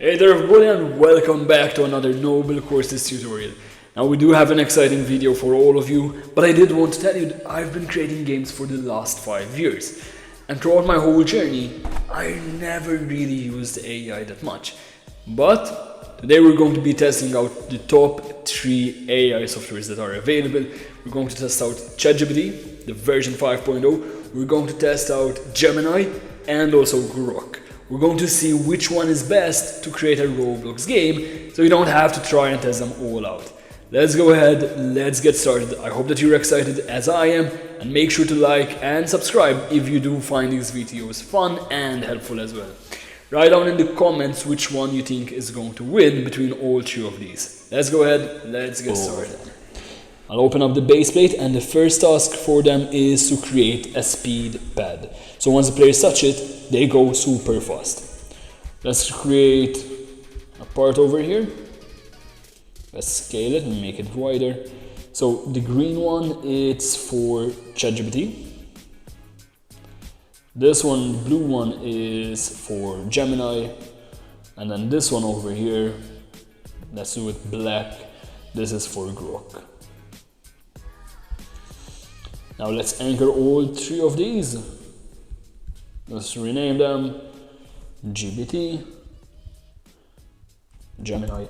Hey there everybody and welcome back to another Noble Courses tutorial. Now we do have an exciting video for all of you, but I did want to tell you that I've been creating games for the last 5 years. And throughout my whole journey, I never really used AI that much. But today we're going to be testing out the top 3 AI softwares that are available. We're going to test out ChatGPT, the version 5.0. We're going to test out Gemini and also Grok. We're going to see which one is best to create a Roblox game, so you don't have to try and test them all out. Let's go ahead, let's get started. I hope that you're excited as I am, and make sure to like and subscribe if you do find these videos fun and helpful as well. Write down in the comments which one you think is going to win between all 3 of these. Let's go ahead, let's get started. I'll open up the base plate, and the first task for them is to create a speed pad. So once the players touch it, they go super fast. Let's create a part over here. Let's scale it and make it wider. So the green one, it's for ChatGPT. This one, the blue one, is for Gemini. And then this one over here, let's do it black. This is for Grok. Now let's anchor all 3 of these. Let's rename them GPT, Gemini,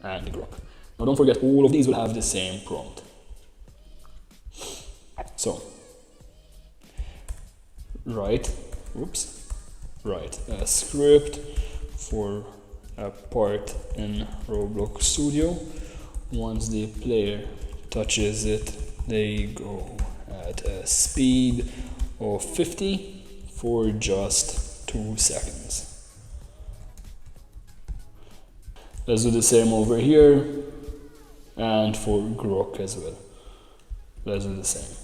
and Grok. Now don't forget, all of these will have the same prompt. So, write a script for a part in Roblox Studio. Once the player touches it, they go at a speed of 50 for just 2 seconds. Let's do the same over here and for Grok as well. Let's do the same.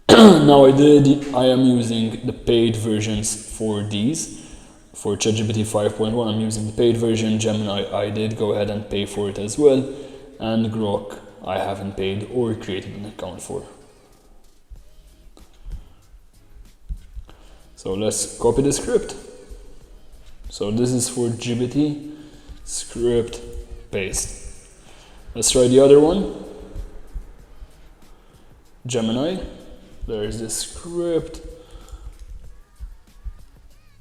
Now I am using the paid versions for these. For ChatGPT 5.1 I'm using the paid version. Gemini I did go ahead and pay for it as well, and Grok I haven't paid or created an account for. So let's copy the script. So this is for GPT, script, paste. Let's try the other one. Gemini, there's the script.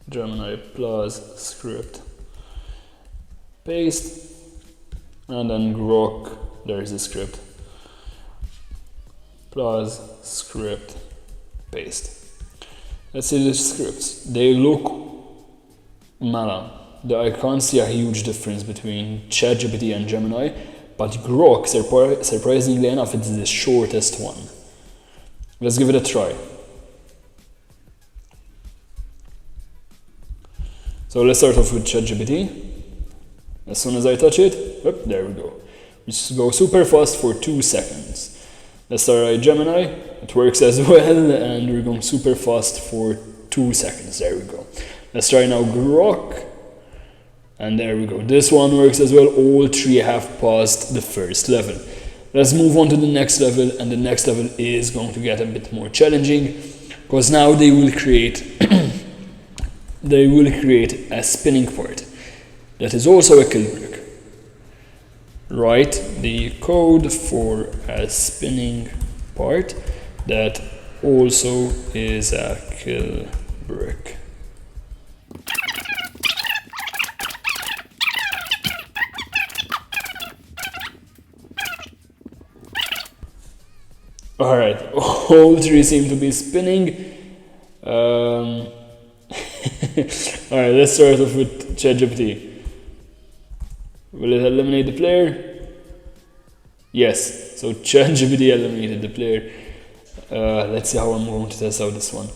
Gemini plus script, paste. And then Grok, there's the script, plus script, paste. Let's see the scripts. They look mala. I can't see a huge difference between ChatGPT and Gemini, but Grok, surprisingly enough, it's the shortest one. Let's give it a try. So let's start off with ChatGPT. As soon as I touch it, whoop, there we go. We just go super fast for 2 seconds. Let's try Gemini. It works as well, and we're going super fast for 2 seconds. There we go. Let's try now Grok, and there we go. This one works as well. All 3 have passed the first level. Let's move on to the next level, and the next level is going to get a bit more challenging, because now they will create a spinning part that is also a kill brick. Write the code for a spinning part that also is a kill brick. Alright, all 3 seem to be spinning. Alright, let's start off with ChatGPT. Will it eliminate the player? Yes, so ChatGPT eliminated the player. Let's see how I'm going to test out this one.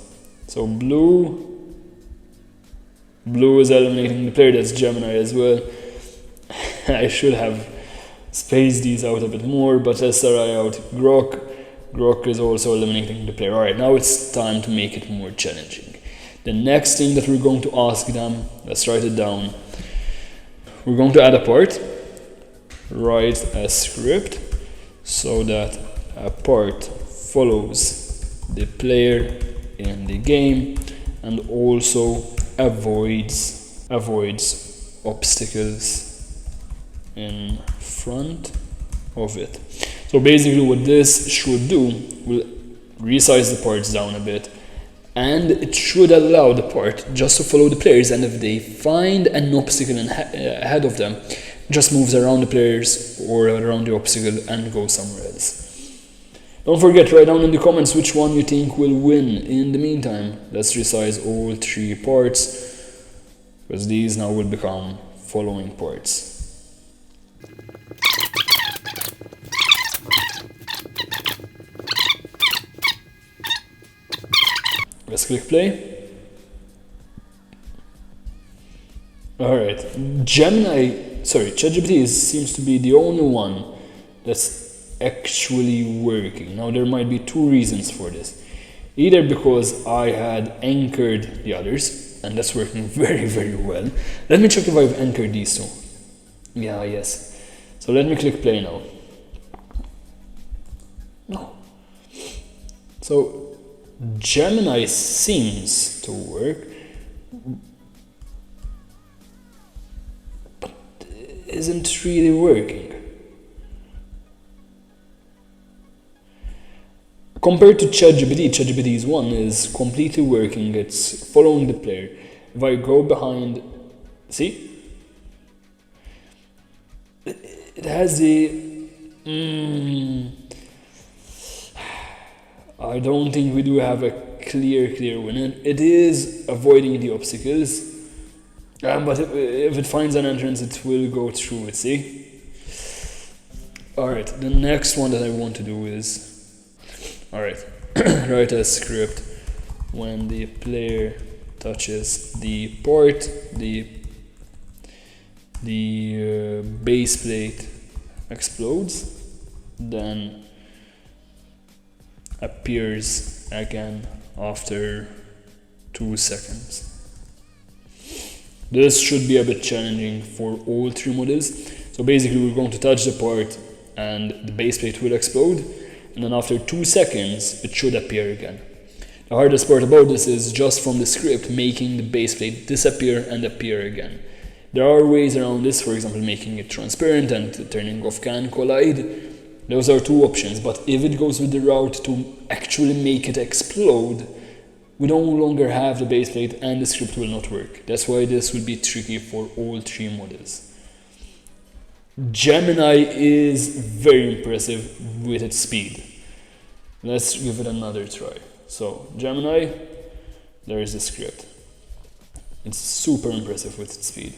So blue is eliminating the player. That's Gemini as well. I should have spaced these out a bit more, but let's try out Grok. Grok is also eliminating the player. Alright, now it's time to make it more challenging. The next thing that we're going to ask them, let's write it down. We're going to add a part, write a script so that a part follows the player in the game and also avoids obstacles in front of it. So basically what this should do will resize the parts down a bit, and it should allow the part just to follow the players, and if they find an obstacle ahead of them, just moves around the players or around the obstacle and goes somewhere else. Don't forget, write down in the comments which one you think will win. In the meantime, let's resize all 3 parts, because these now will become following parts. Let's click play. Alright, ChatGPT seems to be the only one that's actually working. Now there might be 2 reasons for this. Either because I had anchored the others, and that's working very, very well. Let me check if I've anchored these 2. Yeah, yes. So let me click play now. No. So Gemini seems to work, but isn't really working. Compared to ChatGPT, ChatGPT's one is completely working, it's following the player. If I go behind, see? It has the... I don't think we do have a clear winner. It is avoiding the obstacles, but if it finds an entrance, it will go through it, see? Alright, the next one that I want to do is, alright, write a script. When the player touches the port, the base plate explodes, then appears again after 2 seconds. This should be a bit challenging for all 3 models. So basically we're going to touch the part and the base plate will explode, and then after 2 seconds it should appear again. The hardest part about this is just from the script making the base plate disappear and appear again. There are ways around this, for example making it transparent and turning off can collide. Those are 2 options, but if it goes with the route to actually make it explode, we no longer have the base plate and the script will not work. That's why this will be tricky for all 3 models. Gemini is very impressive with its speed. Let's give it another try. So, Gemini, there is the script. It's super impressive with its speed.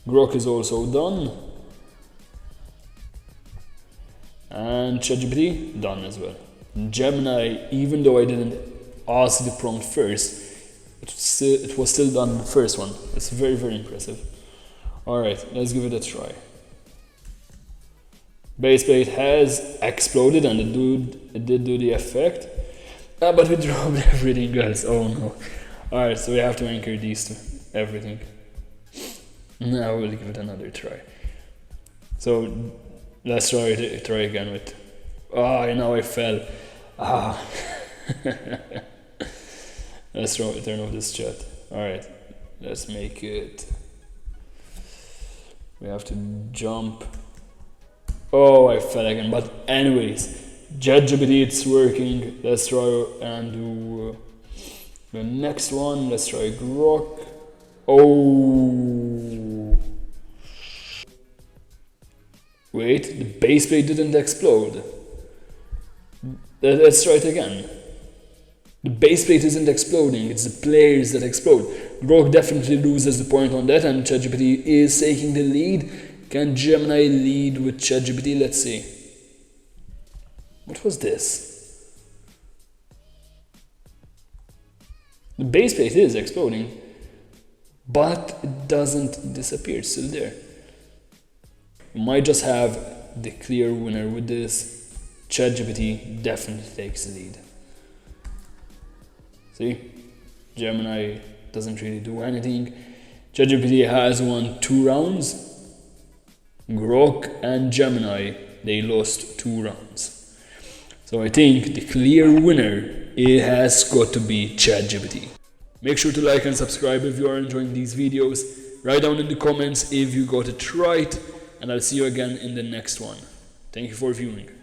Grok is also done. And ChatGPT, done as well. Gemini, even though I didn't ask the prompt first, it was still done the first one. It's very, very impressive. Alright, let's give it a try. Base plate has exploded and it did do the effect. But we dropped everything else. Oh no. Alright, so we have to anchor these to everything. Now we'll give it another try. So let's try again with... now I fell. Let's turn off this chat. Alright, let's make it... We have to jump. Oh, I fell again. But anyways, ChatGPT, it's working. Let's try and do the next one. Let's try Grok. Oh. Wait, the base plate didn't explode. Let's try it again. The base plate isn't exploding, it's the players that explode. Grok definitely loses the point on that, and ChatGPT is taking the lead. Can Gemini lead with ChatGPT? Let's see. What was this? The base plate is exploding, but it doesn't disappear, it's still there. You might just have the clear winner with this. ChatGPT definitely takes the lead. See? Gemini doesn't really do anything. ChatGPT has won 2 rounds. Grok and Gemini, they lost 2 rounds. So I think the clear winner, it has got to be ChatGPT. Make sure to like and subscribe if you are enjoying these videos. Write down in the comments if you got it right, and I'll see you again in the next one. Thank you for viewing.